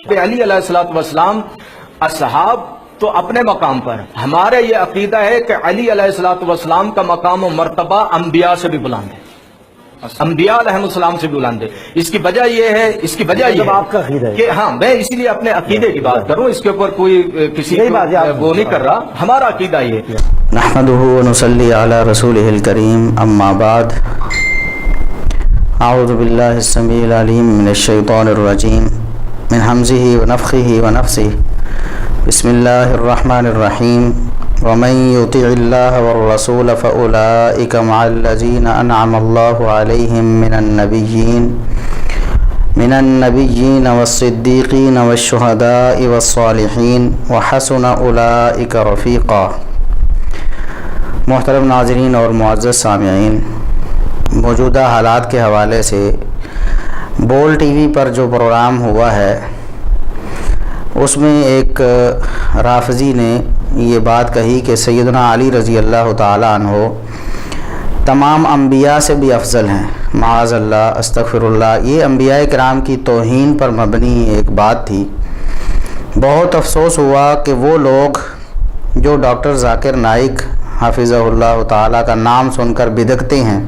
علی علیہ الصلوۃ والسلام اصحاب تو اپنے مقام پر، ہمارا یہ عقیدہ ہے کہ علی علیہ الصلوۃ والسلام کا مقام و مرتبہ انبیاء سے بھی بلند ہے، انبیاء علیہ السلام سے بھی بلند ہے۔ اس کی وجہ یہ ہے آپ کا عقیدہ ہے کہ ہاں، میں اسی لیے اپنے عقیدے کی بات کروں، اس کے اوپر کوئی کسی وہ نہیں کر رہا، ہمارا عقیدہ یہ ہے۔ نحمده ونصلي على رسوله الكريم اما بعد اعوذ باللہ السمیع العلیم من الشیطان الرجیم من حمزه ونفخه ونفثه بسم اللہ الرحمن الرحیم ومن يطع الله والرسول فأولئك مع الذين أنعم الله عليهم من النبيين والصديقين والشهداء والصالحين وحسن أولئك رفيقا۔ محترم ناظرین اور معزز سامعین، موجودہ حالات کے حوالے سے بول ٹی وی پر جو پروگرام ہوا ہے اس میں ایک رافضی نے یہ بات کہی کہ سیدنا علی رضی اللہ تعالیٰ عنہ تمام انبیاء سے بھی افضل ہیں۔ معاذ اللہ، استغفر اللہ، یہ انبیاء کرام کی توہین پر مبنی ایک بات تھی۔ بہت افسوس ہوا کہ وہ لوگ جو ڈاکٹر ذاکر نائک حافظہ اللہ تعالیٰ کا نام سن کر بدکتے ہیں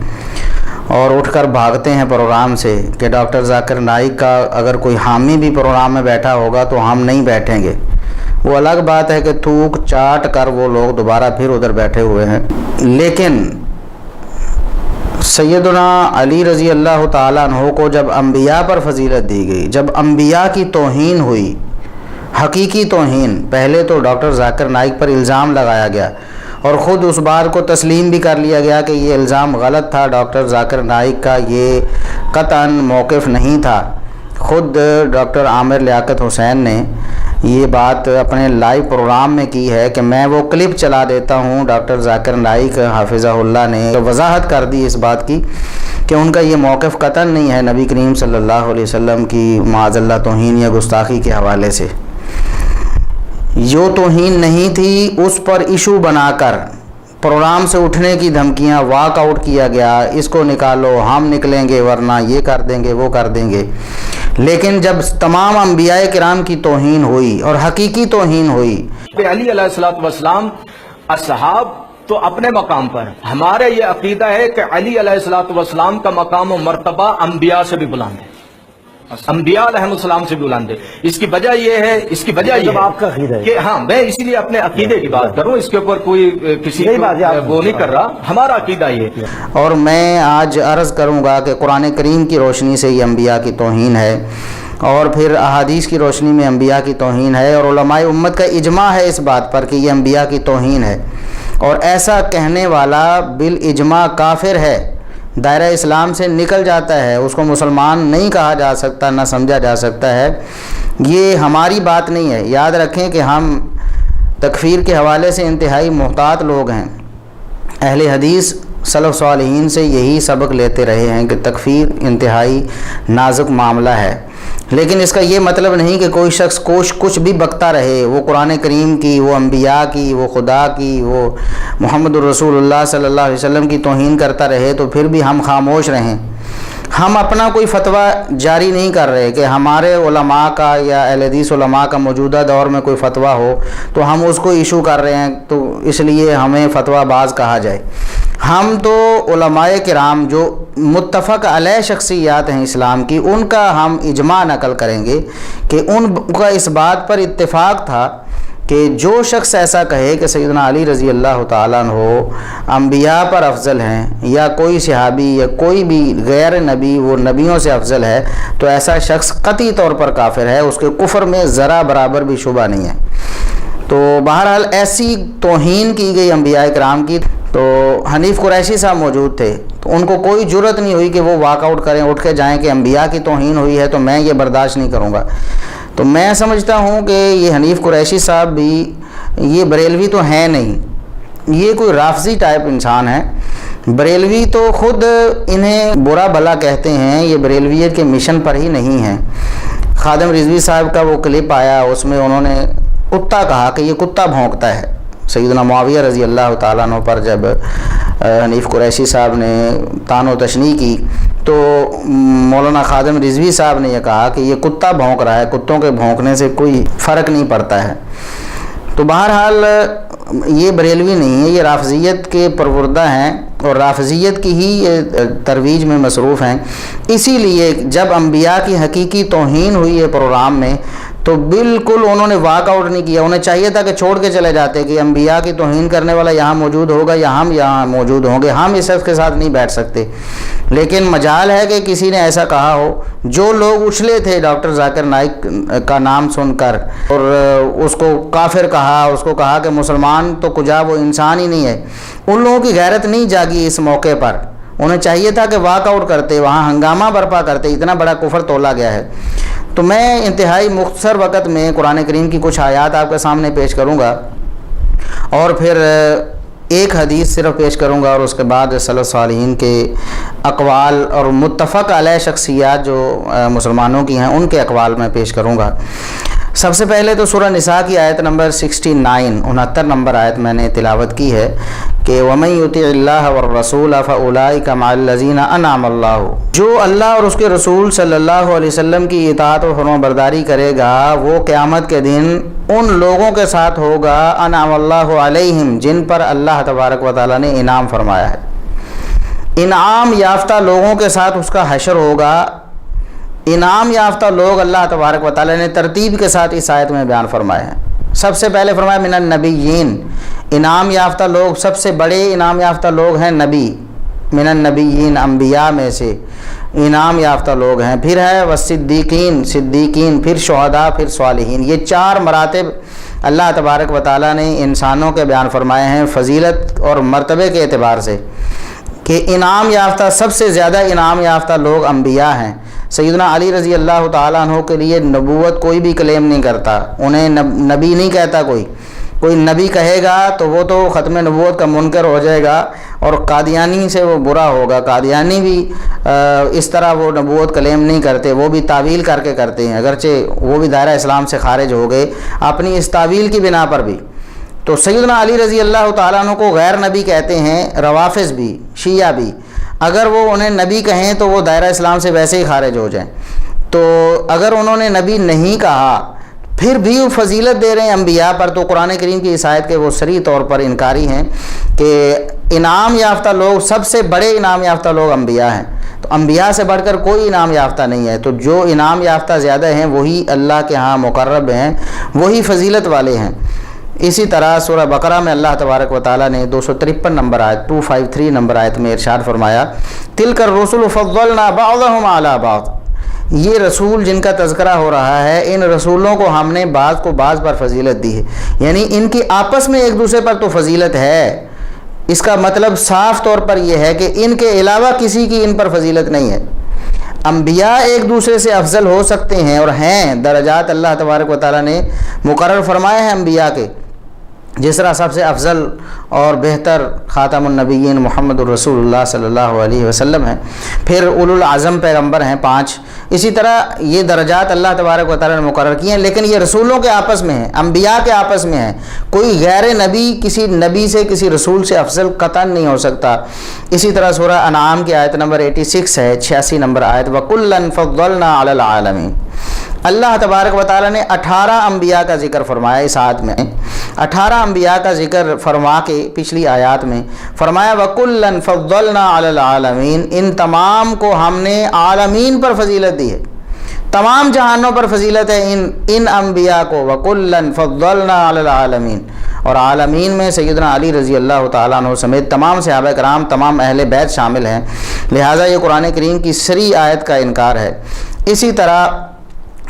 اور اٹھ کر بھاگتے ہیں پروگرام سے کہ ڈاکٹر ذاکر نائک کا اگر کوئی حامی بھی پروگرام میں بیٹھا ہوگا تو ہم نہیں بیٹھیں گے، وہ الگ بات ہے کہ تھوک چاٹ کر وہ لوگ دوبارہ پھر ادھر بیٹھے ہوئے ہیں۔ لیکن سیدنا علی رضی اللہ تعالیٰ عنہ کو جب انبیاء پر فضیلت دی گئی، جب انبیاء کی توہین ہوئی، حقیقی توہین، پہلے تو ڈاکٹر ذاکر نائک پر الزام لگایا گیا اور خود اس بات کو تسلیم بھی کر لیا گیا کہ یہ الزام غلط تھا، ڈاکٹر ذاکر نائک کا یہ قطعاً موقف نہیں تھا۔ خود ڈاکٹر عامر لیاقت حسین نے یہ بات اپنے لائیو پروگرام میں کی ہے کہ میں وہ کلپ چلا دیتا ہوں، ڈاکٹر ذاکر نائک حافظہ اللہ نے وضاحت کر دی اس بات کی کہ ان کا یہ موقف قطعاً نہیں ہے نبی کریم صلی اللہ علیہ وسلم کی معاذ اللہ توہین یا گستاخی کے حوالے سے۔ جو توہین نہیں تھی اس پر ایشو بنا کر پروگرام سے اٹھنے کی دھمکیاں، واک آؤٹ کیا گیا، اس کو نکالو، ہم نکلیں گے ورنہ یہ کر دیں گے وہ کر دیں گے۔ لیکن جب تمام انبیاء کرام کی توہین ہوئی اور حقیقی توہین ہوئی، علی علیہ الصلوۃ والسلام اصحاب تو اپنے مقام پر، ہمارا یہ عقیدہ ہے کہ علی علیہ الصلوۃ والسلام کا مقام و مرتبہ انبیاء سے بھی بلند ہے، انبیاء علیہ السلام سے بھی بلند ہے۔ اس کی وجہ یہ ہے آپ کا عقیدہ ہے کہ ہاں، میں اسی لیے اپنے عقیدے کی بات کروں، اس کے اوپر کوئی کسی وہ نہیں کر رہا، ہمارا عقیدہ یہ ہے۔ اور میں آج عرض کروں گا کہ قرآن کریم کی روشنی سے یہ انبیاء کی توہین ہے اور پھر احادیث کی روشنی میں انبیاء کی توہین ہے، اور علماء امت کا اجماع ہے اس بات پر کہ یہ انبیاء کی توہین ہے، اور ایسا کہنے والا بالاجماع کافر ہے، دائرہ اسلام سے نکل جاتا ہے، اس کو مسلمان نہیں کہا جا سکتا، نہ سمجھا جا سکتا ہے۔ یہ ہماری بات نہیں ہے، یاد رکھیں کہ ہم تکفیر کے حوالے سے انتہائی محتاط لوگ ہیں۔ اہل حدیث سلف صالحین سے یہی سبق لیتے رہے ہیں کہ تکفیر انتہائی نازک معاملہ ہے، لیکن اس کا یہ مطلب نہیں کہ کوئی شخص کچھ بھی بکتا رہے، وہ قرآن کریم کی، وہ انبیاء کی، وہ خدا کی، وہ محمد الرسول اللہ صلی اللہ علیہ وسلم کی توہین کرتا رہے تو پھر بھی ہم خاموش رہیں۔ ہم اپنا کوئی فتویٰ جاری نہیں کر رہے کہ ہمارے علماء کا یا اہل حدیث علماء کا موجودہ دور میں کوئی فتویٰ ہو تو ہم اس کو ایشو کر رہے ہیں تو اس لیے ہمیں فتویٰ باز کہا جائے۔ ہم تو علماء کرام جو متفق علیہ شخصیات ہیں اسلام کی، ان کا ہم اجماع نقل کریں گے کہ ان کا اس بات پر اتفاق تھا کہ جو شخص ایسا کہے کہ سیدنا علی رضی اللہ تعالیٰ عنہ انبیاء پر افضل ہیں، یا کوئی صحابی یا کوئی بھی غیر نبی وہ نبیوں سے افضل ہے، تو ایسا شخص قطعی طور پر کافر ہے، اس کے کفر میں ذرا برابر بھی شبہ نہیں ہے۔ تو بہرحال ایسی توہین کی گئی انبیاء کرام کی، تو حنیف قریشی صاحب موجود تھے، تو ان کو کوئی جرت نہیں ہوئی کہ وہ واک آؤٹ کریں، اٹھ کے جائیں کہ انبیاء کی توہین ہوئی ہے تو میں یہ برداشت نہیں کروں گا۔ تو میں سمجھتا ہوں کہ یہ حنیف قریشی صاحب بھی یہ بریلوی تو ہیں نہیں، یہ کوئی رافضی ٹائپ انسان ہے۔ بریلوی تو خود انہیں برا بھلا کہتے ہیں، یہ بریلویت کے مشن پر ہی نہیں ہیں۔ خادم رضوی صاحب کا وہ کلپ آیا، اس میں انہوں نے کتا کہا کہ یہ کتا بھونکتا ہے، سیدنا معاویہ رضی اللہ تعالیٰ عنہ پر جب حنیف قریشی صاحب نے طعن و تشنیع کی تو مولانا خادم رضوی صاحب نے یہ کہا کہ یہ کتا بھونک رہا ہے، کتوں کے بھونکنے سے کوئی فرق نہیں پڑتا ہے۔ تو بہرحال یہ بریلوی نہیں ہے، یہ رافضیت کے پروردہ ہیں اور رافضیت کی ہی یہ ترویج میں مصروف ہیں۔ اسی لیے جب انبیاء کی حقیقی توہین ہوئی ہے پروگرام میں تو بالکل انہوں نے واک آؤٹ نہیں کیا۔ انہیں چاہیے تھا کہ چھوڑ کے چلے جاتے کہ انبیاء کی توہین کرنے والا یہاں موجود ہوگا یا ہم یہاں موجود ہوں گے، ہم اس شخص کے ساتھ نہیں بیٹھ سکتے۔ لیکن مجال ہے کہ کسی نے ایسا کہا ہو۔ جو لوگ اچھلے تھے ڈاکٹر ذاکر نائک کا نام سن کر اور اس کو کافر کہا، اس کو کہا کہ مسلمان تو کجا وہ انسان ہی نہیں ہے، ان لوگوں کی غیرت نہیں جاگی اس موقع پر۔ انہیں چاہیے تھا کہ واک آؤٹ کرتے، وہاں ہنگامہ برپا کرتے، اتنا بڑا کفر تولا گیا ہے۔ تو میں انتہائی مختصر وقت میں قرآن کریم کی کچھ آیات آپ کے سامنے پیش کروں گا اور پھر ایک حدیث صرف پیش کروں گا اور اس کے بعد سلف صالحین کے اقوال اور متفق علیہ شخصیات جو مسلمانوں کی ہیں ان کے اقوال میں پیش کروں گا۔ سب سے پہلے تو سورہ نساء کی آیت نمبر 69 نمبر آیت میں نے تلاوت کی ہے کہ وَمَن يُطِعِ اللَّهَ وَالرَّسُولَ فَأُولَٰئِكَ مَعَ الَّذِينَ أَنْعَمَ اللَّهُ، جو اللہ اور اس کے رسول صلی اللہ علیہ وسلم کی اطاعت و فرما برداری کرے گا وہ قیامت کے دن ان لوگوں کے ساتھ ہوگا انعم اللہ علیہم، جن پر اللہ تبارک و تعالیٰ نے انعام فرمایا ہے۔ انعام یافتہ لوگوں کے ساتھ اس کا حشر ہوگا۔ انعام یافتہ لوگ اللہ تبارک و تعالیٰ نے ترتیب کے ساتھ اس آیت میں بیان فرمائے ہیں۔ سب سے پہلے فرمایا من النبیین، انعام یافتہ لوگ، سب سے بڑے انعام یافتہ لوگ ہیں نبی، من النبیین انبیاء میں سے انعام یافتہ لوگ ہیں۔ پھر ہے والصدیقین، صدیقین، پھر شہداء، پھر صالحین۔ یہ چار مراتب اللہ تبارک و تعالیٰ نے انسانوں کے بیان فرمائے ہیں فضیلت اور مرتبے کے اعتبار سے کہ انعام یافتہ، سب سے زیادہ انعام یافتہ لوگ انبیاء ہیں۔ سیدنا علی رضی اللہ تعالیٰ عنہ کے لیے نبوت کوئی بھی کلیم نہیں کرتا، انہیں نبی نہیں کہتا کوئی نبی کہے گا تو وہ تو ختم نبوت کا منکر ہو جائے گا اور قادیانی سے وہ برا ہوگا۔ قادیانی بھی اس طرح وہ نبوت کلیم نہیں کرتے، وہ بھی تعویل کر کے کرتے ہیں، اگرچہ وہ بھی دائرہ اسلام سے خارج ہو گئے اپنی اس تعویل کی بنا پر بھی۔ تو سیدنا علی رضی اللہ تعالیٰ عنہ کو غیر نبی کہتے ہیں روافظ بھی، شیعہ بھی۔ اگر وہ انہیں نبی کہیں تو وہ دائرہ اسلام سے ویسے ہی خارج ہو جائیں۔ تو اگر انہوں نے نبی نہیں کہا پھر بھی وہ فضیلت دے رہے ہیں انبیاء پر، تو قرآن کریم کی اس آیت کے وہ صریح طور پر انکاری ہیں کہ انعام یافتہ لوگ، سب سے بڑے انعام یافتہ لوگ انبیاء ہیں۔ تو انبیاء سے بڑھ کر کوئی انعام یافتہ نہیں ہے، تو جو انعام یافتہ زیادہ ہیں وہی اللہ کے ہاں مقرب ہیں، وہی فضیلت والے ہیں۔ اسی طرح سورہ بقرہ میں اللہ تبارک و تعالیٰ نے 253 نمبر آیت 253 نمبر آیت میں ارشاد فرمایا تِلْكَ الرُّسُلُ فَضَّلْنَا بَعْضَهُمْ عَلَىٰ بَعْضٍ، یہ رسول جن کا تذکرہ ہو رہا ہے ان رسولوں کو ہم نے بعض کو بعض پر فضیلت دی ہے، یعنی ان کی آپس میں ایک دوسرے پر تو فضیلت ہے۔ اس کا مطلب صاف طور پر یہ ہے کہ ان کے علاوہ کسی کی ان پر فضیلت نہیں ہے۔ انبیاء ایک دوسرے سے افضل ہو سکتے ہیں اور ہیں، درجات اللہ تبارک و تعالیٰ نے مقرر فرمائے ہیں انبیاء کے، جس طرح سب سے افضل اور بہتر خاتم النبیین محمد الرسول اللہ صلی اللہ علیہ وسلم ہیں، پھر اولو العزم پیغمبر ہیں 5۔ اسی طرح یہ درجات اللہ تبارک و تعالیٰ نے مقرر کیے ہیں، لیکن یہ رسولوں کے آپس میں ہیں، انبیاء کے آپس میں ہیں۔ کوئی غیر نبی کسی نبی سے، کسی رسول سے افضل قطعاً نہیں ہو سکتا۔ اسی طرح سورہ انعام کی آیت نمبر 86 ہے، 86 نمبر آیت وَكُلًّا فَضَّلْنَا عَلَى الْعَالَمِينَ۔ اللہ تبارک و تعالیٰ نے 18 انبیاء کا ذکر فرمایا اس آیت میں، 18 انبیاء کا ذکر فرما کے پچھلی آیات میں فرمایا وَكُلًّا فَضَّلْنَا عَلَى الْعَالَمِينَ، ان تمام کو ہم نے عالمین پر فضیلت دی ہے، تمام جہانوں پر فضیلت ہے ان انبیاء کو، وَكُلًّا فَضَّلْنَا عَلَى الْعَالَمِينَ۔ اور عالمین میں سیدنا علی رضی اللہ تعالیٰ عنہ سمیت تمام صحابہ کرام، تمام اہل بیت شامل ہیں، لہٰذا یہ قرآن کریم کی صریح آیت کا انکار ہے۔ اسی طرح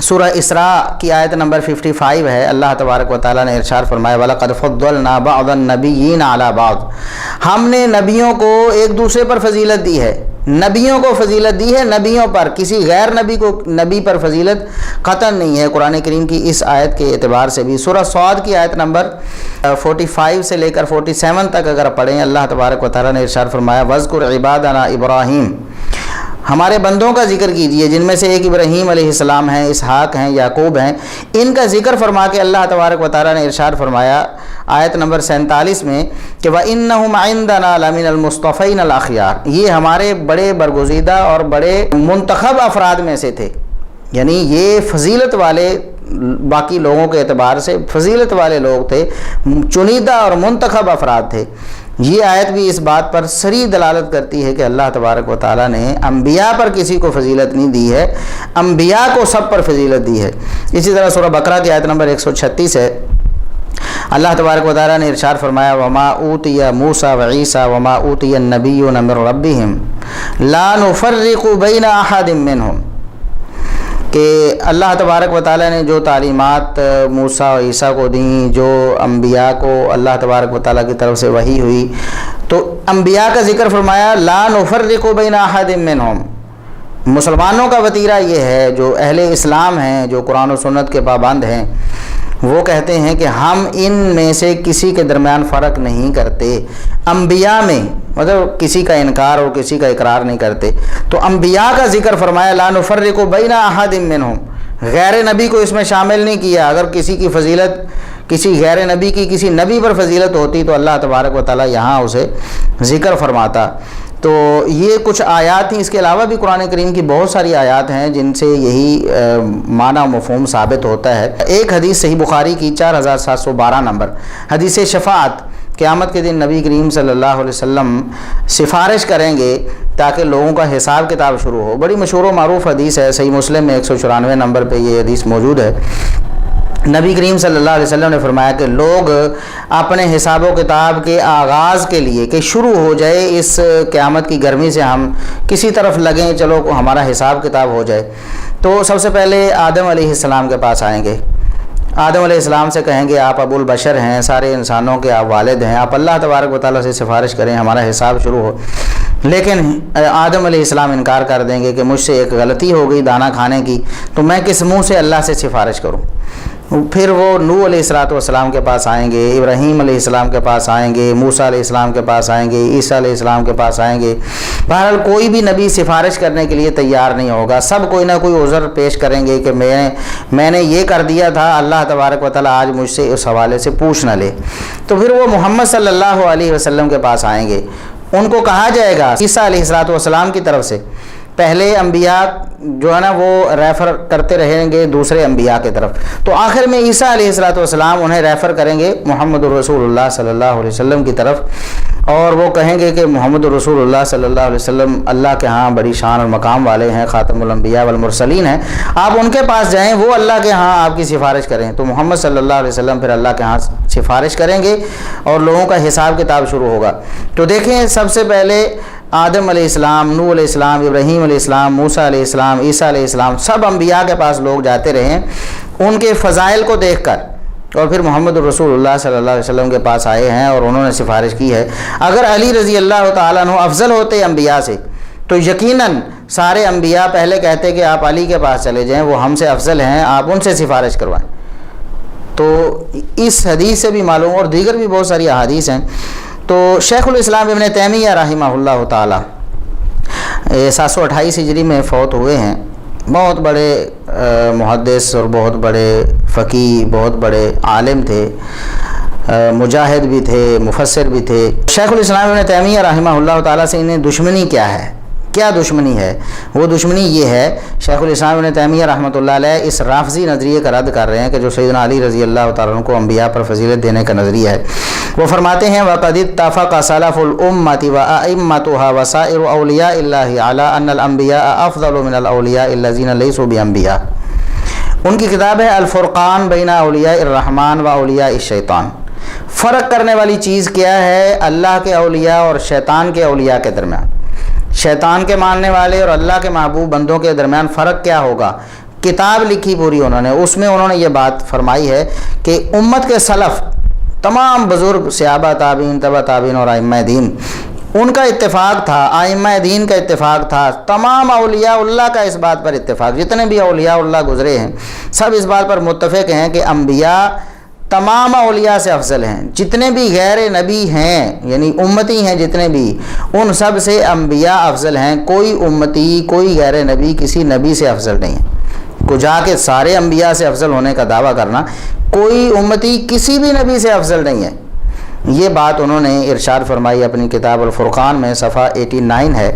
سورہ اسراء کی آیت نمبر 55 ہے، اللہ تبارک و تعالیٰ نے ارشاد فرمایا وَلَقَدْ فَضَّلْنَا بَعْضَ النَّبِيِّينَ عَلَىٰ بَعْضٍ، ہم نے نبیوں کو ایک دوسرے پر فضیلت دی ہے، نبیوں کو فضیلت دی ہے نبیوں پر، کسی غیر نبی کو نبی پر فضیلت قطعاً نہیں ہے قرآن کریم کی اس آیت کے اعتبار سے بھی۔ سورہ صاد کی آیت نمبر 45 سے لے کر 47 تک اگر پڑھیں، اللہ تبارک و تعالیٰ نے ارشاد فرمایا وَاذْكُرْ عِبَادَنَا إِبْرَاهِيمَ، ہمارے بندوں کا ذکر کیجئے جن میں سے ایک ابراہیم علیہ السلام ہیں، اسحاق ہیں، یعقوب ہیں، ان کا ذکر فرما کے اللہ تبارک و تعالیٰ نے ارشاد فرمایا آیت نمبر 47 میں کہ وَإِنَّهُمْ عِنْدَنَا لَمِنَ الْمُصْطَفَيْنَ الْأَخْيَارِ، یہ ہمارے بڑے برگزیدہ اور بڑے منتخب افراد میں سے تھے، یعنی یہ فضیلت والے، باقی لوگوں کے اعتبار سے فضیلت والے لوگ تھے، چنیدہ اور منتخب افراد تھے۔ یہ آیت بھی اس بات پر صریح دلالت کرتی ہے کہ اللہ تبارک و تعالیٰ نے انبیاء پر کسی کو فضیلت نہیں دی ہے، انبیاء کو سب پر فضیلت دی ہے۔ اسی طرح سورہ بقرہ کی آیت نمبر 136 ہے، اللہ تبارک و تعالیٰ نے ارشاد فرمایا وَمَا أُوتِيَ مُوسَى وَعِيسَى وَمَا أُوتِيَ النَّبِيُّونَ مِن رَّبِّهِمْ لَا نُفَرِّقُ بَيْنَ أَحَدٍ مِّنْهُمْ، کہ اللہ تبارک و تعالیٰ نے جو تعلیمات موسیٰ و عیسیٰ کو دیں، جو انبیاء کو اللہ تبارک و تعالیٰ کی طرف سے وحی ہوئی، تو انبیاء کا ذکر فرمایا لا نفرق بین احد منہم۔ مسلمانوں کا وتیرہ یہ ہے، جو اہل اسلام ہیں، جو قرآن و سنت کے پابند ہیں، وہ کہتے ہیں کہ ہم ان میں سے کسی کے درمیان فرق نہیں کرتے، انبیاء میں مطلب کسی کا انکار اور کسی کا اقرار نہیں کرتے۔ تو انبیاء کا ذکر فرمایا لا نفرق بین احد منہم، غیر نبی کو اس میں شامل نہیں کیا۔ اگر کسی کی فضیلت کسی غیر نبی کی کسی نبی پر فضیلت ہوتی تو اللہ تبارک و تعالیٰ یہاں اسے ذکر فرماتا۔ تو یہ کچھ آیات ہیں، اس کے علاوہ بھی قرآن کریم کی بہت ساری آیات ہیں جن سے یہی معنی و مفہوم ثابت ہوتا ہے۔ ایک حدیث صحیح بخاری کی 4712 نمبر حدیث شفاعت، قیامت کے دن نبی کریم صلی اللہ علیہ وسلم سفارش کریں گے تاکہ لوگوں کا حساب کتاب شروع ہو۔ بڑی مشہور و معروف حدیث ہے، صحیح مسلم میں 194 نمبر پہ یہ حدیث موجود ہے۔ نبی کریم صلی اللہ علیہ وسلم نے فرمایا کہ لوگ اپنے حساب و کتاب کے آغاز کے لیے کہ شروع ہو جائے اس قیامت کی گرمی سے ہم کسی طرف لگیں، چلو ہمارا حساب کتاب ہو جائے، تو سب سے پہلے آدم علیہ السلام کے پاس آئیں گے۔ آدم علیہ السلام سے کہیں گے آپ ابو البشر ہیں، سارے انسانوں کے آپ والد ہیں، آپ اللہ تبارک و تعالیٰ سے سفارش کریں ہمارا حساب شروع ہو۔ لیکن آدم علیہ السلام انکار کر دیں گے کہ مجھ سے ایک غلطی ہو گئی دانہ کھانے کی، تو میں کس منہ سے اللہ سے سفارش کروں۔ پھر وہ نوح علیہ السلام کے پاس آئیں گے، ابراہیم علیہ السلام کے پاس آئیں گے، موسیٰ علیہ السلام کے پاس آئیں گے، عیسیٰ علیہ السلام کے پاس آئیں گے۔ بہرحال کوئی بھی نبی سفارش کرنے کے لیے تیار نہیں ہوگا، سب کوئی نہ کوئی عذر پیش کریں گے کہ میں نے یہ کر دیا تھا، اللہ تبارک و تعالیٰ آج مجھ سے اس حوالے سے پوچھ نہ لے۔ تو پھر وہ محمد صلی اللہ علیہ وسلم کے پاس آئیں گے، ان کو کہا جائے گا عیسیٰ علیہ السلام کی طرف سے، پہلے انبیاء جو ہے نا وہ ریفر کرتے رہیں گے دوسرے انبیاء کی طرف، تو آخر میں عیسیٰ علیہ السلام انہیں ریفر کریں گے محمد الرسول اللہ صلی اللہ علیہ وسلم کی طرف، اور وہ کہیں گے کہ محمد الرسول اللہ صلی اللہ علیہ وسلم اللہ کے ہاں بڑی شان اور مقام والے ہیں، خاتم الانبیاء والمرسلین ہیں، آپ ان کے پاس جائیں، وہ اللہ کے ہاں آپ کی سفارش کریں۔ تو محمد صلی اللہ علیہ وسلم پھر اللہ کے ہاں سفارش کریں گے اور لوگوں کا حساب کتاب شروع ہوگا۔ تو دیکھیں سب سے پہلے آدم علیہ السلام، نوح علیہ السلام، ابراہیم علیہ السلام، موسیٰ علیہ السلام، عیسیٰ علیہ السلام، سب انبیاء کے پاس لوگ جاتے رہے ہیں ان کے فضائل کو دیکھ کر، اور پھر محمد الرسول اللہ صلی اللہ علیہ وسلم کے پاس آئے ہیں اور انہوں نے سفارش کی ہے۔ اگر علی رضی اللہ تعالیٰ عنہ افضل ہوتے انبیاء سے تو یقیناً سارے انبیاء پہلے کہتے کہ آپ علی کے پاس چلے جائیں، وہ ہم سے افضل ہیں، آپ ان سے سفارش کروائیں۔ تو اس حدیث سے بھی معلوم، اور دیگر بھی بہت ساری احادیث ہیں۔ تو شیخ الاسلام ابن تیمیہ رحمہ اللہ تعالیٰ 728 ہجری میں فوت ہوئے ہیں، بہت بڑے محدث اور بہت بڑے فقیہ، بہت بڑے عالم تھے، مجاہد بھی تھے، مفسر بھی تھے۔ شیخ الاسلام ابن تیمیہ رحمہ اللہ تعالیٰ سے انہیں دشمنی کیا ہے؟ کیا دشمنی ہے؟ وہ دشمنی یہ ہے، شیخ الاسلام ابن تیمیہ رحمۃ اللہ علیہ اس رافضی نظریے کا رد کر رہے ہیں کہ جو سیدنا علی رضی اللہ تعالیٰ عنہ کو انبیاء پر فضیلت دینے کا نظریہ ہے۔ وہ فرماتے ہیں وَقَدِ اتَّفَقَ سَلَفُ الْأُمَّةِ وَأَئِمَّتُهَا وَسَائِرُ أَوْلِيَاءِ اللَّهِ عَلَىٰ أَنَّ الْأَنبِيَاءَ أَفْضَلُ مِنَ الْأَوْلِيَاءِ الَّذِينَ لَيْسُوا بِأَنبِيَاء۔ ان کی کتاب ہے الفرقان بین اولیاء الرحمن و اولیاء الشیطان۔ فرق کرنے والی چیز کیا ہے اللہ کے اولیاء اور شیطان کے اولیاء کے درمیان، شیطان کے ماننے والے اور اللہ کے محبوب بندوں کے درمیان فرق کیا ہوگا؟ کتاب لکھی پوری انہوں نے، اس میں انہوں نے یہ بات فرمائی ہے کہ امت کے سلف تمام بزرگ صحابہ، تابعین، تبع تابعین اور ائمہ دین، ان کا اتفاق تھا، ائمہ دین کا اتفاق تھا، تمام اولیاء اللہ کا اس بات پر اتفاق، جتنے بھی اولیاء اللہ گزرے ہیں سب اس بات پر متفق ہیں کہ انبیاء تمام اولیاء سے افضل ہیں. جتنے بھی غیر نبی ہیں یعنی امتی ہیں جتنے بھی، ان سب سے انبیاء افضل ہیں. کوئی امتی، کوئی غیر نبی کسی نبی سے افضل نہیں ہے. کو جا کے سارے انبیاء سے افضل ہونے کا دعویٰ کرنا، کوئی امتی کسی بھی نبی سے افضل نہیں ہے. یہ بات انہوں نے ارشاد فرمائی اپنی کتاب الفرقان میں صفحہ 89 ہے.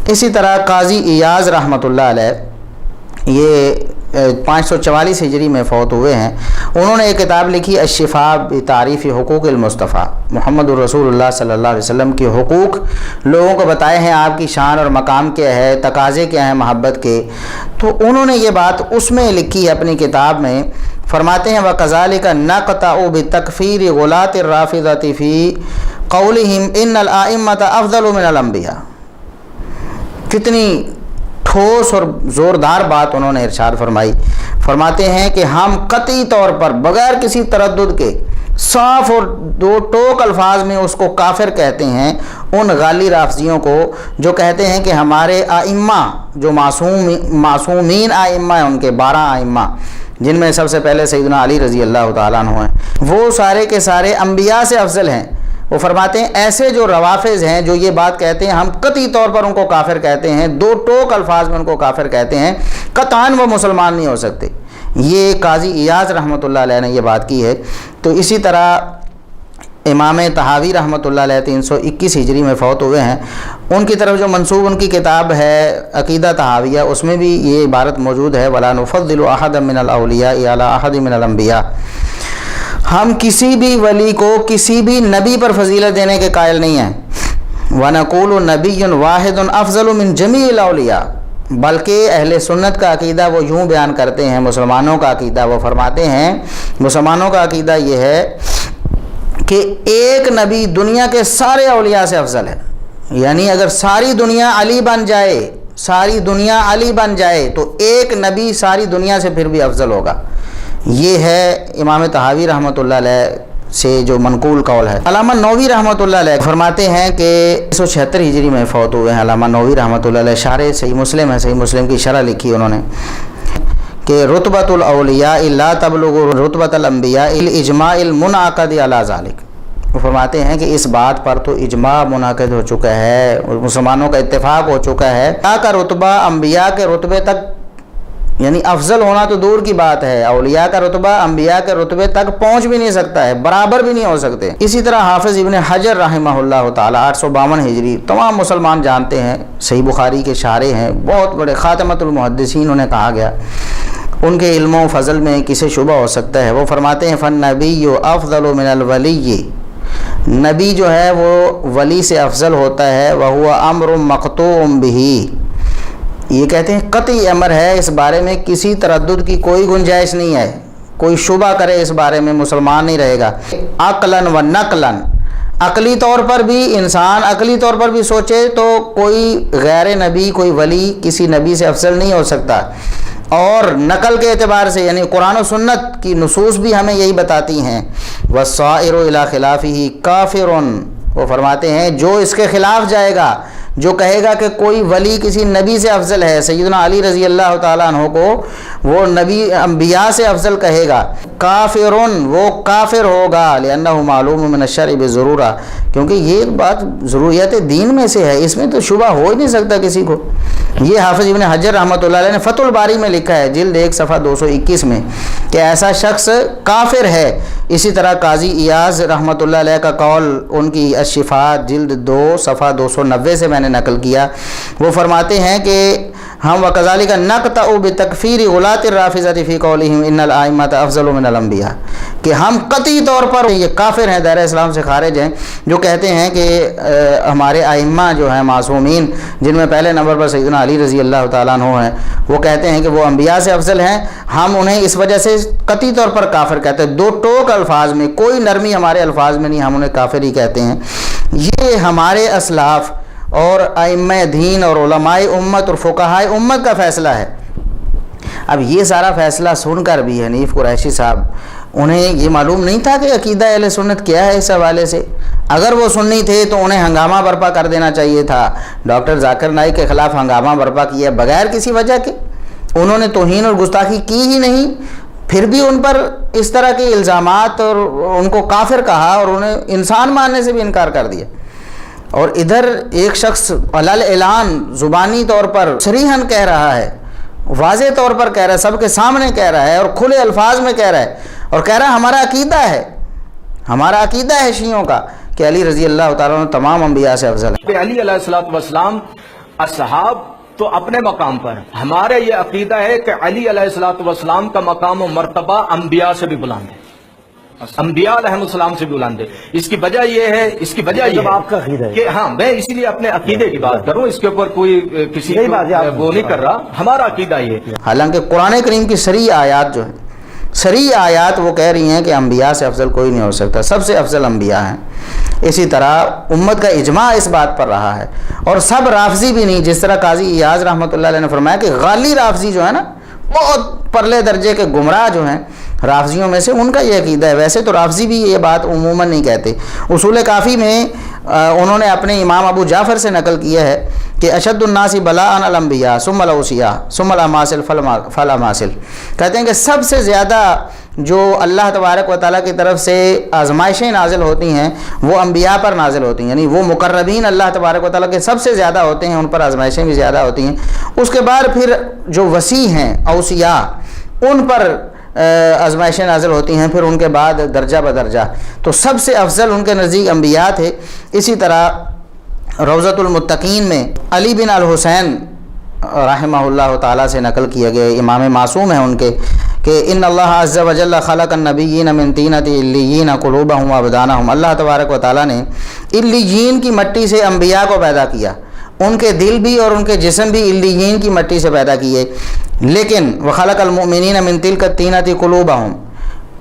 اسی طرح قاضی ایاز رحمۃ اللہ علیہ، یہ 544 ہجری میں فوت ہوئے ہیں. انہوں نے ایک کتاب لکھی الشفاء بتعریف حقوق المصطفیٰ، محمد الرسول اللہ صلی اللہ علیہ وسلم کے حقوق لوگوں کو بتائے ہیں، آپ کی شان اور مقام کیا ہے، تقاضے کیا ہیں محبت کے. تو انہوں نے یہ بات اس میں لکھی اپنی کتاب میں. فرماتے ہیں وَكَذَلِكَ نَقْطَعُ بِتَكْفِيرِ غُلَاةِ الرَّافِضَةِ فِي قَوْلِهِمْ إِنَّ الْأَئِمَّةَ أَفْضَلُ مِنَ الْأَنْبِيَاءِ. کتنی ٹھوس اور زوردار بات انہوں نے ارشاد فرمائی. فرماتے ہیں کہ ہم قطعی طور پر بغیر کسی تردد کے صاف اور دو ٹوک الفاظ میں اس کو کافر کہتے ہیں، ان غالی رافضیوں کو جو کہتے ہیں کہ ہمارے ائمہ جو معصومین ائمہ ہیں، ان کے 12 ائمہ جن میں سب سے پہلے سیدنا علی رضی اللہ تعالیٰ عنہ ہیں، وہ سارے کے سارے انبیاء سے افضل ہیں. وہ فرماتے ہیں ایسے جو روافض ہیں جو یہ بات کہتے ہیں، ہم قطعی طور پر ان کو کافر کہتے ہیں، دو ٹوک الفاظ میں ان کو کافر کہتے ہیں، قطعاً وہ مسلمان نہیں ہو سکتے. یہ قاضی ایاز رحمۃ اللہ علیہ نے یہ بات کی ہے. تو اسی طرح امام طحاوی رحمۃ اللہ علیہ 321 ہجری میں فوت ہوئے ہیں. ان کی طرف جو منسوب ان کی کتاب ہے عقیدہ طحاویہ، اس میں بھی یہ عبارت موجود ہے وَلَا نُفَضِّلُ أَحَدًا مِنَ الْأَوْلِيَاءِ عَلَىٰ أَحَدٍ مِنَ الْأَنْبِيَاءِ. ہم کسی بھی ولی کو کسی بھی نبی پر فضیلت دینے کے قائل نہیں ہیں. وَنَقُولُ نَبِيٌّ وَاحِدٌ أَفْضَلُ مِنْ جَمِيعِ الْأَوْلِيَاءِ. بلکہ اہل سنت کا عقیدہ وہ یوں بیان کرتے ہیں، مسلمانوں کا عقیدہ وہ فرماتے ہیں، مسلمانوں کا عقیدہ یہ ہے کہ ایک نبی دنیا کے سارے اولیاء سے افضل ہے. یعنی اگر ساری دنیا علی بن جائے، ساری دنیا علی بن جائے تو ایک نبی ساری دنیا سے پھر بھی افضل ہوگا. یہ ہے امام طحاوی رحمۃ اللہ علیہ سے جو منقول قول ہے. علامہ نووی رحمۃ اللہ علیہ فرماتے ہیں کہ 176 ہجری میں فوت ہوئے ہیں. علامہ نووی رحمۃ اللہ علیہ شارح صحیح مسلم ہے، صحیح مسلم کی شرح لکھی انہوں نے کہ رتبۃ الاولیاء لا تبلغ رتبۃ الانبیاء الاجماع المنعقد علی ذلک. وہ فرماتے ہیں کہ اس بات پر تو اجماع منعقد ہو چکا ہے، مسلمانوں کا اتفاق ہو چکا ہے. اولیاء کا رتبہ انبیاء کے رتبے تک، یعنی افضل ہونا تو دور کی بات ہے، اولیاء کا رتبہ انبیاء کے رتبے تک پہنچ بھی نہیں سکتا ہے، برابر بھی نہیں ہو سکتے. اسی طرح حافظ ابن حجر رحمہ اللہ تعالی 852 ہجری، تمام مسلمان جانتے ہیں، صحیح بخاری کے شارح ہیں، بہت بڑے خاتمۃ المحدثین انہیں کہا گیا. ان کے علم و فضل میں کسے شبہ ہو سکتا ہے. وہ فرماتے ہیں فالنبی افضل من الولی. نبی جو ہے وہ ولی سے افضل ہوتا ہے. وہو امر مقطوع بہ. یہ کہتے ہیں قطعی امر ہے، اس بارے میں کسی تردد کی کوئی گنجائش نہیں ہے، کوئی شبہ کرے اس بارے میں مسلمان نہیں رہے گا. عقلاً و نقلاً، عقلی طور پر بھی انسان عقلی طور پر بھی سوچے تو کوئی غیر نبی، کوئی ولی کسی نبی سے افضل نہیں ہو سکتا. اور نقل کے اعتبار سے یعنی قرآن و سنت کی نصوص بھی ہمیں یہی بتاتی ہیں. وَالصَّائِرُ إِلَىٰ خِلَافِهِ كَافِرٌ. وہ فرماتے ہیں جو اس کے خلاف جائے گا، جو کہے گا کہ کوئی ولی کسی نبی سے افضل ہے، سیدنا علی رضی اللہ تعالیٰ عنہ کو وہ نبی انبیاء سے افضل کہے گا، کافرون، وہ کافر ہوگا. لأنہ معلوم من الشرع بالضرورہ، کیونکہ یہ بات ضروریات دین میں سے ہے، اس میں تو شبہ ہو ہی نہیں سکتا کسی کو. یہ حافظ ابن حجر رحمۃ اللہ علیہ نے فتح الباری میں لکھا ہے جلد 1 صفحہ 221 میں کہ ایسا شخص کافر ہے. اسی طرح قاضی ایاز رحمۃ اللہ علیہ کا قول ان کی الشفاء جلد 2 صفحہ 290 سے میں نے نقل کیا. وہ فرماتے ہیں کہ ہم وَكَذَلِكَ نَقْطَعُ بِتَكْفِيرِ غُلَاةِ الرَّافِضَةِ فِي قَوْلِهِمْ إِنَّ الْأَئِمَّةَ أَفْضَلُ مِنَ الْأَنْبِيَاءِ. کہ ہم قطعی طور پر یہ کافر ہیں، دائرہ اسلام سے خارج ہیں، جو کہتے ہیں کہ ہمارے ائمہ جو ہیں معصومین، جن میں پہلے نمبر پر سیدنا علی رضی اللہ تعالیٰ عنہ ہیں، وہ کہتے ہیں کہ وہ انبیاء سے افضل ہیں، ہم انہیں اس وجہ سے قطعی طور پر کافر کہتے ہیں. دو ٹوک الفاظ میں، کوئی نرمی ہمارے الفاظ میں نہیں، ہم انہیں کافر ہی کہتے ہیں. یہ ہمارے اسلاف اور ائمہ دین اور علماء امت اور فقہائے امت کا فیصلہ ہے. اب یہ سارا فیصلہ سن کر بھی حنیف قریشی صاحب انہیں یہ معلوم نہیں تھا کہ عقیدہ اہل سنت کیا ہے. اس حوالے سے اگر وہ سنی تھے تو انہیں ہنگامہ برپا کر دینا چاہیے تھا. ڈاکٹر ذاکر نائک کے خلاف ہنگامہ برپا کیا بغیر کسی وجہ کے. انہوں نے توہین اور گستاخی کی ہی نہیں، پھر بھی ان پر اس طرح کے الزامات اور ان کو کافر کہا اور انہیں انسان ماننے سے بھی انکار کر دیا. اور ادھر ایک شخص علل اعلان زبانی طور پر صریحاً کہہ رہا ہے, واضح طور پر کہہ رہا ہے, سب کے سامنے کہہ رہا ہے اور کھلے الفاظ میں کہہ رہا ہے, اور کہہ رہا ہے ہمارا عقیدہ ہے شیعوں کا کہ علی رضی اللہ تعالیٰ عنہ تمام انبیاء سے افضل ہے. علی علیہ الصلوۃ والسلام اصحاب تو اپنے مقام پر, ہمارا یہ عقیدہ ہے کہ علی علیہ الصلوۃ والسلام کا مقام و مرتبہ انبیاء سے بھی بلند ہے, انبیاء علیہ السلام سے بھی بلند ہے. اس کی وجہ یہ ہے آپ کا عقیدہ ہے کہ ہاں, میں اسی لیے اپنے عقیدے کی بات کروں, اس کے اوپر کوئی کسی وہ نہیں کر رہا, ہمارا عقیدہ یہ ہے. حالانکہ قرآن کریم کی صریح آیات جو ہیں, صریح آیات وہ کہہ رہی ہیں کہ انبیاء سے افضل کوئی نہیں ہو سکتا, سب سے افضل انبیاء ہیں. اسی طرح امت کا اجماع اس بات پر رہا ہے, اور سب رافضی بھی نہیں, جس طرح قاضی ایاز رحمۃ اللہ علیہ نے فرمایا کہ غالی رافضی جو ہے نا, بہت پرلے درجے کے گمراہ جو ہیں رافضیوں میں سے, ان کا یہ عقیدہ ہے. ویسے تو رافضی بھی یہ بات عموماً نہیں کہتے. اصول کافی میں انہوں نے اپنے امام ابو جعفر سے نقل کیا ہے کہ اشد الناس بلاء الانبیاء ثم الاوصیاء ثم الاماثل فالاماثل, کہتے ہیں کہ سب سے زیادہ جو اللہ تبارک و تعالیٰ کی طرف سے آزمائشیں نازل ہوتی ہیں وہ انبیاء پر نازل ہوتی ہیں, یعنی وہ مقربین اللہ تبارک و تعالیٰ کے سب سے زیادہ ہوتے ہیں, ان پر آزمائشیں بھی زیادہ ہوتی ہیں. اس کے بعد پھر جو وسیع ہیں اوصیاء, ان پر آزمائشیں نازل ہوتی ہیں, پھر ان کے بعد درجہ بدرجہ. تو سب سے افضل ان کے نزدیک انبیاء تھے. اسی طرح روضۃ المتقین میں علی بن الحسین رحمہ اللہ تعالیٰ سے نقل کیا گیا, امام معصوم ہیں ان کے, کہ ان اللہ عز و جل خلق النبیین من طینۃ علیین قلوبہم وابدانہم, اللہ تبارک و تعالیٰ نے علیین کی مٹی سے انبیاء کو پیدا کیا, ان کے دل بھی اور ان کے جسم بھی علیین کی مٹی سے پیدا کیے. لیکن وخلق المؤمنین من تلک الطینۃ قلوبہم,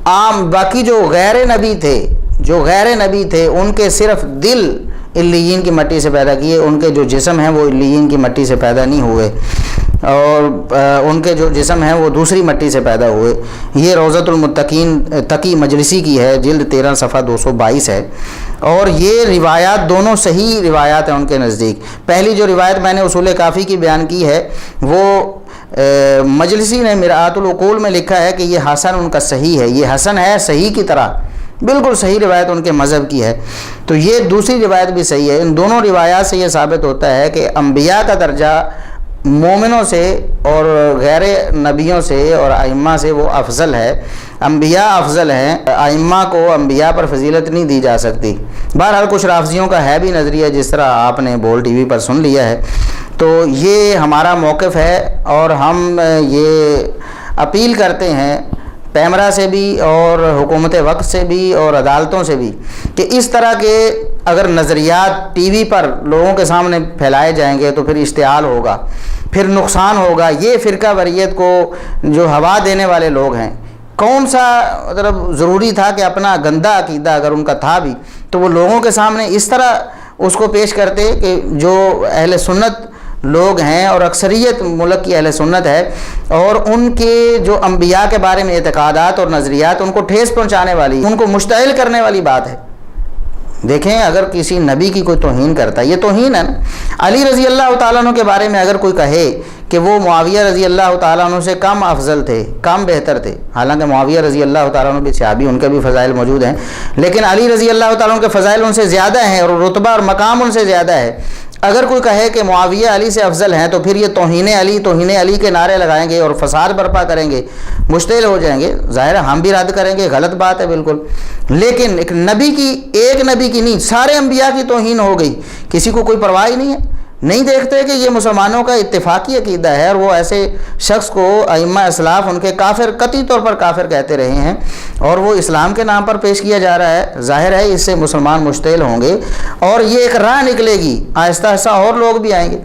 عام باقی جو غیر نبی تھے ان کے صرف دل علیین کی مٹی سے پیدا کیے, ان کے جو جسم ہیں وہ علیین کی مٹی سے پیدا نہیں ہوئے, اور ان کے جو جسم ہیں وہ دوسری مٹی سے پیدا ہوئے. یہ روضۃ المتقین تقی مجلسی کی ہے, جلد 13 صفحہ 222 ہے. اور یہ روایات دونوں صحیح روایات ہیں ان کے نزدیک. پہلی جو روایت میں نے اصول کافی کی بیان کی ہے وہ مجلسی نے مرآت العقول میں لکھا ہے کہ یہ حسن ان کا صحیح ہے, یہ حسن ہے صحیح کی طرح, بالکل صحیح روایت ان کے مذہب کی ہے. تو یہ دوسری روایت بھی صحیح ہے. ان دونوں روایات سے یہ ثابت ہوتا ہے کہ انبیاء کا درجہ مومنوں سے اور غیر نبیوں سے اور ائمہ سے وہ افضل ہے. انبیاء افضل ہیں, ائمہ کو انبیاء پر فضیلت نہیں دی جا سکتی. بہرحال کچھ رافضیوں کا ہے بھی نظریہ, جس طرح آپ نے بول ٹی وی پر سن لیا ہے. تو یہ ہمارا موقف ہے, اور ہم یہ اپیل کرتے ہیں پیمرا سے بھی اور حکومت وقت سے بھی اور عدالتوں سے بھی کہ اس طرح کے اگر نظریات ٹی وی پر لوگوں کے سامنے پھیلائے جائیں گے تو پھر اشتعال ہوگا, پھر نقصان ہوگا. یہ فرقہ واریت کو جو ہوا دینے والے لوگ ہیں, کون سا مطلب ضروری تھا کہ اپنا گندا عقیدہ اگر ان کا تھا بھی تو وہ لوگوں کے سامنے اس طرح اس کو پیش کرتے کہ جو اہل سنت لوگ ہیں اور اکثریت ملک کی اہل سنت ہے, اور ان کے جو انبیاء کے بارے میں اعتقادات اور نظریات ان کو ٹھیس پہنچانے والی, ان کو مشتعل کرنے والی بات ہے. دیکھیں اگر کسی نبی کی کوئی توہین کرتا ہے, یہ توہین ہے نا. علی رضی اللہ تعالیٰ عنہ کے بارے میں اگر کوئی کہے کہ وہ معاویہ رضی اللہ تعالیٰ عنہ سے کم افضل تھے, کم بہتر تھے, حالانکہ معاویہ رضی اللہ تعالیٰ عنہ بھی صحابی, ان کے بھی فضائل موجود ہیں, لیکن علی رضی اللہ تعالیٰ عنہ کے فضائل ان سے زیادہ ہیں اور رتبہ اور مقام ان سے زیادہ ہے. اگر کوئی کہے کہ معاویہ علی سے افضل ہیں تو پھر یہ توہین علی کے نعرے لگائیں گے اور فساد برپا کریں گے, مشتعل ہو جائیں گے. ظاہر ہے ہم بھی رد کریں گے, غلط بات ہے بالکل. لیکن ایک نبی کی نہیں, سارے انبیاء کی توہین ہو گئی, کسی کو کوئی پرواہ ہی نہیں ہے. نہیں دیکھتے کہ یہ مسلمانوں کا اتفاقی عقیدہ ہے, اور وہ ایسے شخص کو ائمہ اسلاف ان کے کافر, قطعی طور پر کافر کہتے رہے ہیں, اور وہ اسلام کے نام پر پیش کیا جا رہا ہے. ظاہر ہے اس سے مسلمان مشتعل ہوں گے, اور یہ ایک راہ نکلے گی, آہستہ آہستہ اور لوگ بھی آئیں گے.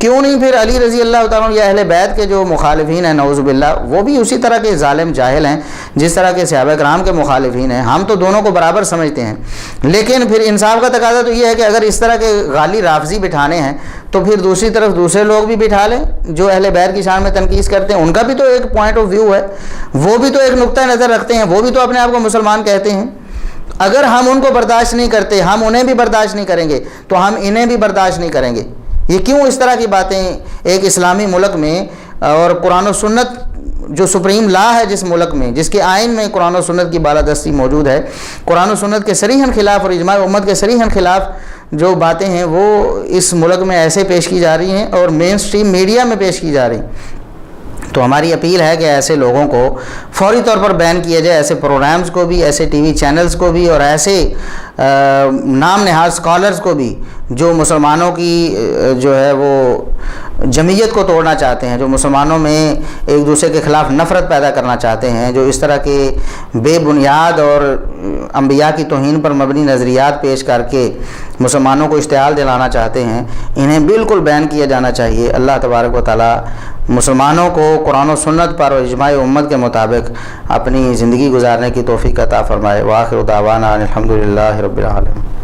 کیوں نہیں پھر علی رضی اللہ تعالیٰ یا اہل بیت کے جو مخالفین ہیں نعوذ باللہ, وہ بھی اسی طرح کے ظالم جاہل ہیں جس طرح کے صحابہ کرام کے مخالفین ہیں. ہم تو دونوں کو برابر سمجھتے ہیں, لیکن پھر انصاف کا تقاضا تو یہ ہے کہ اگر اس طرح کے غالی رافضی بٹھانے ہیں تو پھر دوسری طرف دوسرے لوگ بھی بٹھا لیں جو اہل بیت کی شان میں تنقید کرتے ہیں. ان کا بھی تو ایک پوائنٹ آف ویو ہے, وہ بھی تو ایک نقطہ نظر رکھتے ہیں, وہ بھی تو اپنے آپ کو مسلمان کہتے ہیں. اگر ہم ان کو برداشت نہیں کرتے, ہم انہیں بھی برداشت نہیں کریں گے, تو ہم انہیں بھی برداشت نہیں کریں گے. یہ کیوں اس طرح کی باتیں ایک اسلامی ملک میں اور قرآن و سنت جو سپریم لا ہے جس ملک میں، جس کے آئین میں قرآن و سنت کی بالادستی موجود ہے، قرآن و سنت کے صریحاً خلاف اور اجماع امت کے صریحاً خلاف جو باتیں ہیں وہ اس ملک میں ایسے پیش کی جا رہی ہیں اور مین سٹریم میڈیا میں پیش کی جا رہی ہیں۔ تو ہماری اپیل ہے کہ ایسے لوگوں کو فوری طور پر بین کیا جائے، ایسے پروگرامز کو بھی، ایسے ٹی وی چینلز کو بھی، اور ایسے نام نہاد سکالرز کو بھی جو مسلمانوں کی جو ہے وہ جمعیت کو توڑنا چاہتے ہیں، جو مسلمانوں میں ایک دوسرے کے خلاف نفرت پیدا کرنا چاہتے ہیں، جو اس طرح کے بے بنیاد اور انبیاء کی توہین پر مبنی نظریات پیش کر کے مسلمانوں کو اشتعال دلانا چاہتے ہیں، انہیں بالکل بین کیا جانا چاہیے۔ اللہ تبارک و تعالی مسلمانوں کو قرآن و سنت پر اور اجماع امت کے مطابق اپنی زندگی گزارنے کی توفیق عطا فرمائے۔ وآخر دعوانا الحمدللہ رب العالمین۔